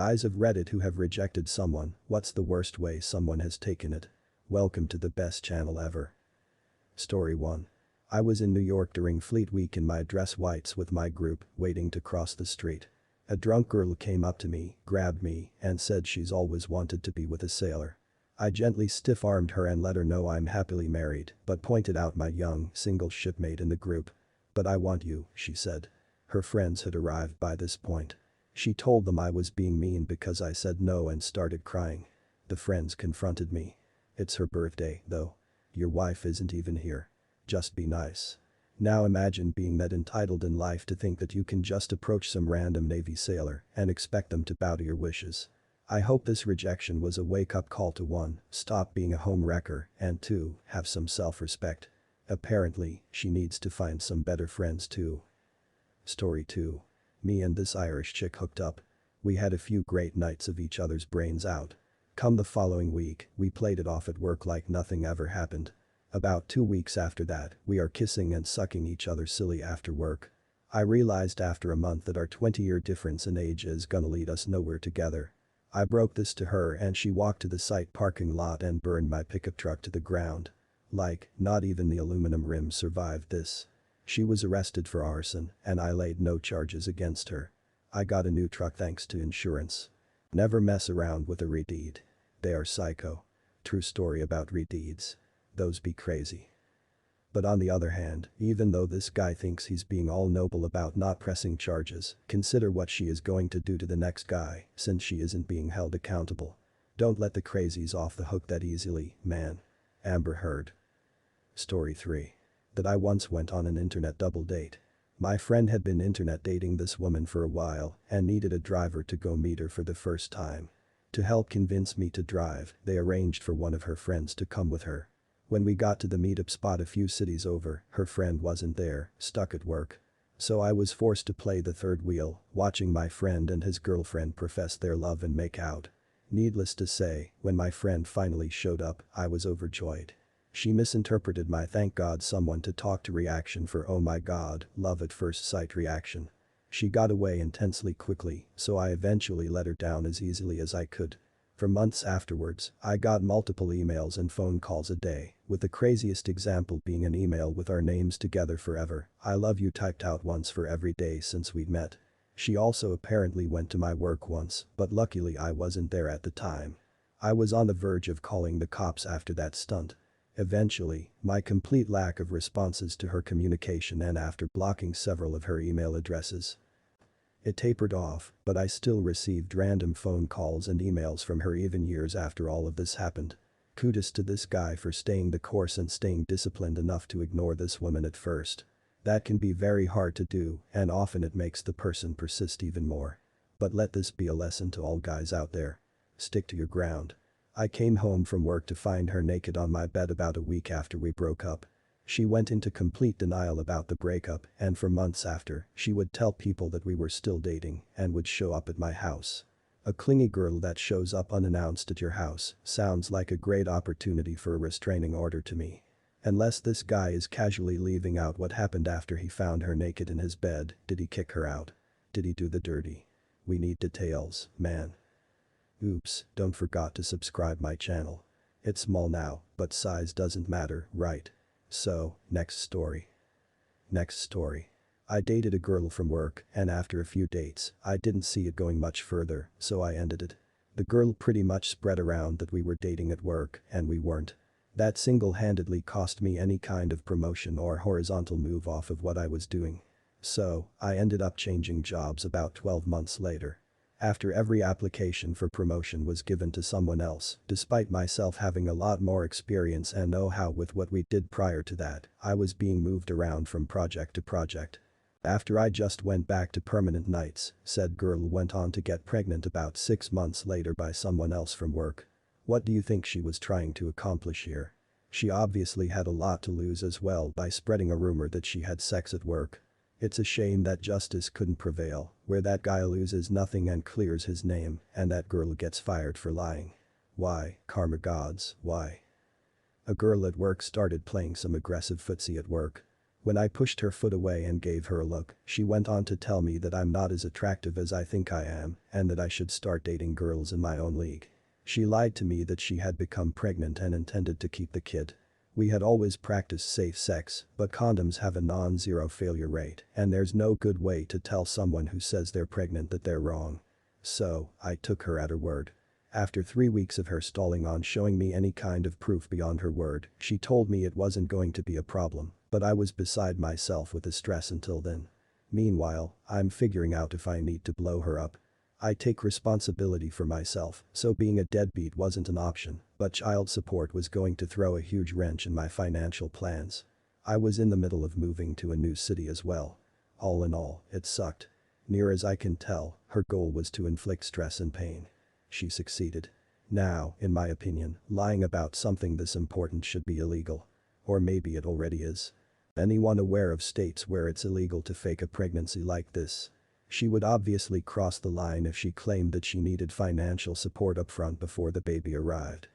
Eyes of Reddit who have rejected someone, what's the worst way someone has taken it? Welcome to the best channel ever. Story 1. I was in New York during Fleet Week in my dress whites with my group, waiting to cross the street. A drunk girl came up to me, grabbed me, and said she's always wanted to be with a sailor. I gently stiff-armed her and let her know I'm happily married, but pointed out my young, single shipmate in the group. "But I want you," she said. Her friends had arrived by this point. She told them I was being mean because I said no and started crying. The friends confronted me. "It's her birthday, though. Your wife isn't even here. Just be nice." Now imagine being that entitled in life to think that you can just approach some random Navy sailor and expect them to bow to your wishes. I hope this rejection was a wake-up call to 1. Stop being a home wrecker, and 2. Have some self-respect. Apparently, she needs to find some better friends too. Story 2. Me and this Irish chick hooked up. We had a few great nights of each other's brains out. Come the following week, we played it off at work like nothing ever happened. About 2 weeks after that, we are kissing and sucking each other silly after work. I realized after a month that our 20-year difference in age is gonna lead us nowhere together. I broke this to her and she walked to the site parking lot and burned my pickup truck to the ground. Like, not even the aluminum rims survived this. She was arrested for arson and I laid no charges against her. I got a new truck thanks to insurance. Never mess around with a redeed. They are psycho. True story about redeeds. Those be crazy. But on the other hand, even though this guy thinks he's being all noble about not pressing charges, consider what she is going to do to the next guy, since she isn't being held accountable. Don't let the crazies off the hook that easily, man. Amber Heard. Story 3. That I once went on an internet double date. My friend had been internet dating this woman for a while and needed a driver to go meet her for the first time. To help convince me to drive, they arranged for one of her friends to come with her. When we got to the meetup spot a few cities over, her friend wasn't there, stuck at work. So I was forced to play the third wheel, watching my friend and his girlfriend profess their love and make out. Needless to say, when my friend finally showed up, I was overjoyed. She misinterpreted my "thank God someone to talk to" reaction for "oh my god, love at first sight" reaction. She got away intensely quickly, so I eventually let her down as easily as I could. For months afterwards, I got multiple emails and phone calls a day, with the craziest example being an email with our names together forever, "I love you" typed out once for every day since we'd met. She also apparently went to my work once, but luckily I wasn't there at the time. I was on the verge of calling the cops after that stunt. Eventually, my complete lack of responses to her communication and after blocking several of her email addresses, it tapered off, but I still received random phone calls and emails from her even years after all of this happened. Kudus to this guy for staying the course and staying disciplined enough to ignore this woman at first. That can be very hard to do, and often it makes the person persist even more. But let this be a lesson to all guys out there. Stick to your ground. I came home from work to find her naked on my bed about a week after we broke up. She went into complete denial about the breakup, and for months after, she would tell people that we were still dating and would show up at my house. A clingy girl that shows up unannounced at your house sounds like a great opportunity for a restraining order to me. Unless this guy is casually leaving out what happened after he found her naked in his bed. Did he kick her out? Did he do the dirty? We need details, man. Oops, don't forget to subscribe my channel. It's small now, but size doesn't matter, right? So, next story. Next story. I dated a girl from work, and after a few dates, I didn't see it going much further, so I ended it. The girl pretty much spread around that we were dating at work, and we weren't. That single-handedly cost me any kind of promotion or horizontal move off of what I was doing. So, I ended up changing jobs about 12 months later. After every application for promotion was given to someone else, despite myself having a lot more experience and know-how with what we did prior to that, I was being moved around from project to project. After I just went back to permanent nights, said girl went on to get pregnant about 6 months later by someone else from work. What do you think she was trying to accomplish here? She obviously had a lot to lose as well by spreading a rumor that she had sex at work. It's a shame that justice couldn't prevail, where that guy loses nothing and clears his name, and that girl gets fired for lying. Why, karma gods, why? A girl at work started playing some aggressive footsie at work. When I pushed her foot away and gave her a look, she went on to tell me that I'm not as attractive as I think I am and that I should start dating girls in my own league. She lied to me that she had become pregnant and intended to keep the kid. We had always practiced safe sex, but condoms have a non-zero failure rate and there's no good way to tell someone who says they're pregnant that they're wrong. So, I took her at her word. After 3 weeks of her stalling on showing me any kind of proof beyond her word, she told me it wasn't going to be a problem, but I was beside myself with the stress until then. Meanwhile, I'm figuring out if I need to blow her up. I take responsibility for myself, so being a deadbeat wasn't an option, but child support was going to throw a huge wrench in my financial plans. I was in the middle of moving to a new city as well. All in all, it sucked. Near as I can tell, her goal was to inflict stress and pain. She succeeded. Now, in my opinion, lying about something this important should be illegal. Or maybe it already is. Anyone aware of states where it's illegal to fake a pregnancy like this? She would obviously cross the line if she claimed that she needed financial support upfront before the baby arrived.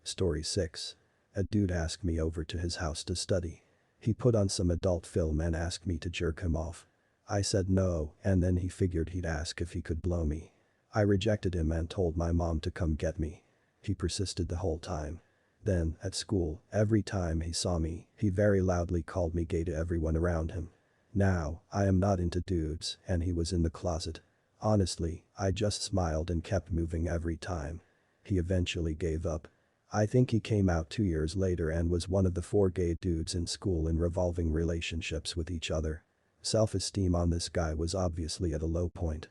Story 6. A dude asked me over to his house to study. He put on some adult film and asked me to jerk him off. I said no, and then he figured he'd ask if he could blow me. I rejected him and told my mom to come get me. He persisted the whole time. Then, at school, every time he saw me, he very loudly called me gay to everyone around him. Now, I am not into dudes, and he was in the closet. Honestly, I just smiled and kept moving every time. He eventually gave up. I think he came out 2 years later and was one of the 4 gay dudes in school in revolving relationships with each other. Self-esteem on this guy was obviously at a low point.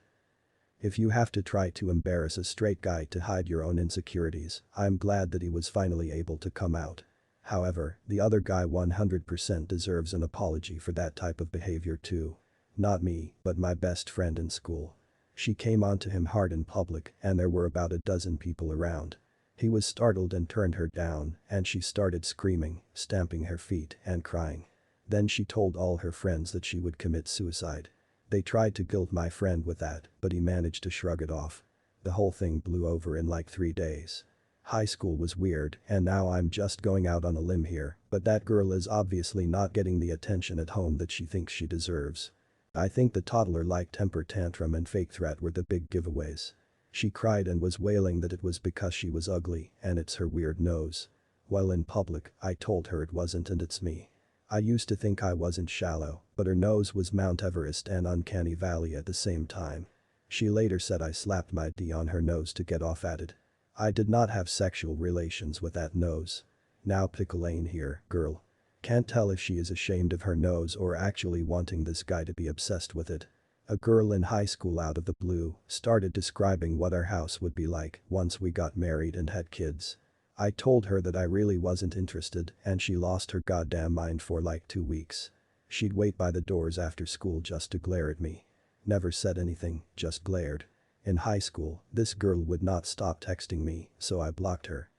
If you have to try to embarrass a straight guy to hide your own insecurities, I'm glad that he was finally able to come out. However, the other guy 100% deserves an apology for that type of behavior too. Not me, but my best friend in school. She came on to him hard in public and there were about a dozen people around. He was startled and turned her down and she started screaming, stamping her feet and crying. Then she told all her friends that she would commit suicide. They tried to guilt my friend with that, but he managed to shrug it off. The whole thing blew over in like 3 days. High school was weird and now I'm just going out on a limb here, but that girl is obviously not getting the attention at home that she thinks she deserves. I think the toddler-like temper tantrum and fake threat were the big giveaways. She cried and was wailing that it was because she was ugly and it's her weird nose. While in public, I told her it wasn't and it's me. I used to think I wasn't shallow, but her nose was Mount Everest and Uncanny Valley at the same time. She later said I slapped my D on her nose to get off at it. I did not have sexual relations with that nose. Now pick a lane here, girl. Can't tell if she is ashamed of her nose or actually wanting this guy to be obsessed with it. A girl in high school out of the blue started describing what our house would be like once we got married and had kids. I told her that I really wasn't interested and she lost her goddamn mind for like 2 weeks. She'd wait by the doors after school just to glare at me. Never said anything, just glared. In high school, this girl would not stop texting me, so I blocked her.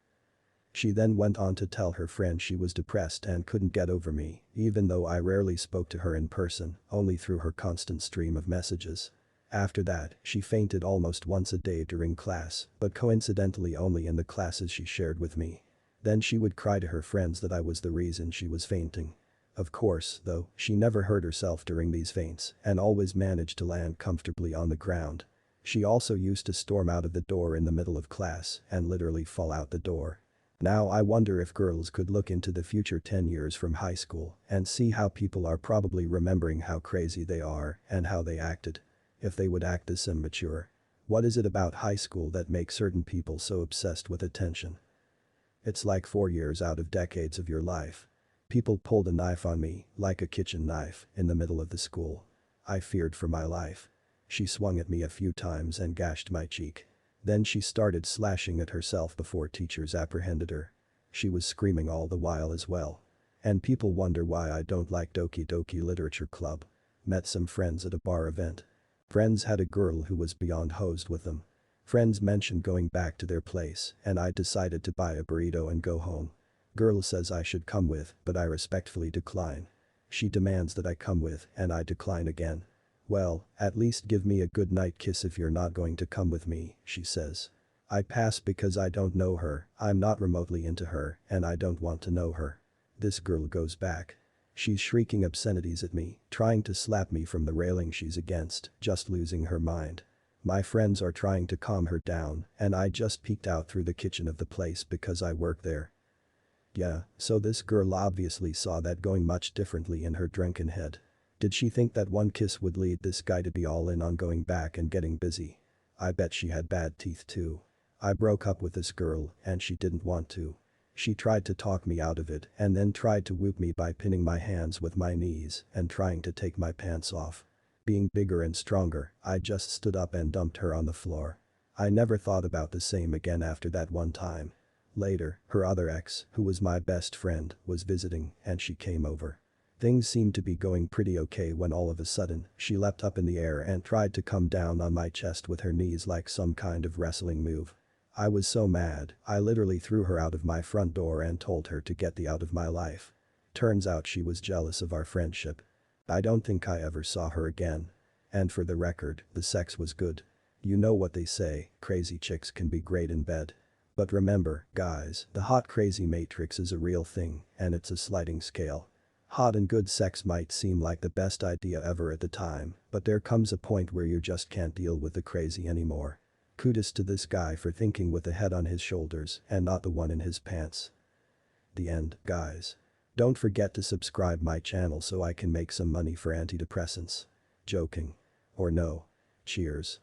She then went on to tell her friend she was depressed and couldn't get over me, even though I rarely spoke to her in person, only through her constant stream of messages. After that, she fainted almost once a day during class, but coincidentally only in the classes she shared with me. Then she would cry to her friends that I was the reason she was fainting. Of course, though, she never hurt herself during these faints and always managed to land comfortably on the ground. She also used to storm out of the door in the middle of class and literally fall out the door. Now I wonder if girls could look into the future 10 years from high school and see how people are probably remembering how crazy they are and how they acted. If they would act this immature. What is it about high school that makes certain people so obsessed with attention? It's like 4 years out of decades of your life. People pulled a knife on me, like a kitchen knife, in the middle of the school. I feared for my life. She swung at me a few times and gashed my cheek. Then she started slashing at herself before teachers apprehended her. She was screaming all the while as well. And people wonder why I don't like Doki Literature Club. Met some friends at a bar event. Friends had a girl who was beyond hosed with them. Friends mentioned going back to their place and I decided to buy a burrito and go home. Girl says I should come with, but I respectfully decline. She demands that I come with and I decline again. Well, at least give me a good night kiss if you're not going to come with me, she says. I pass because I don't know her, I'm not remotely into her, and I don't want to know her. This girl goes back. She's shrieking obscenities at me, trying to slap me from the railing she's against, just losing her mind. My friends are trying to calm her down, and I just peeked out through the kitchen of the place because I work there. Yeah, so this girl obviously saw that going much differently in her drunken head. Did she think that one kiss would lead this guy to be all in on going back and getting busy? I bet she had bad teeth too. I broke up with this girl and she didn't want to. She tried to talk me out of it and then tried to whoop me by pinning my hands with my knees and trying to take my pants off. Being bigger and stronger, I just stood up and dumped her on the floor. I never thought about the same again after that one time. Later, her other ex, who was my best friend, was visiting and she came over. Things seemed to be going pretty okay when all of a sudden, she leapt up in the air and tried to come down on my chest with her knees like some kind of wrestling move. I was so mad, I literally threw her out of my front door and told her to get the out of my life. Turns out she was jealous of our friendship. I don't think I ever saw her again. And for the record, the sex was good. You know what they say, crazy chicks can be great in bed. But remember, guys, the hot crazy matrix is a real thing, and it's a sliding scale. Hot and good sex might seem like the best idea ever at the time, but there comes a point where you just can't deal with the crazy anymore. Kudus to this guy for thinking with the head on his shoulders and not the one in his pants. The end, guys. Don't forget to subscribe my channel so I can make some money for antidepressants. Joking. Or no. Cheers.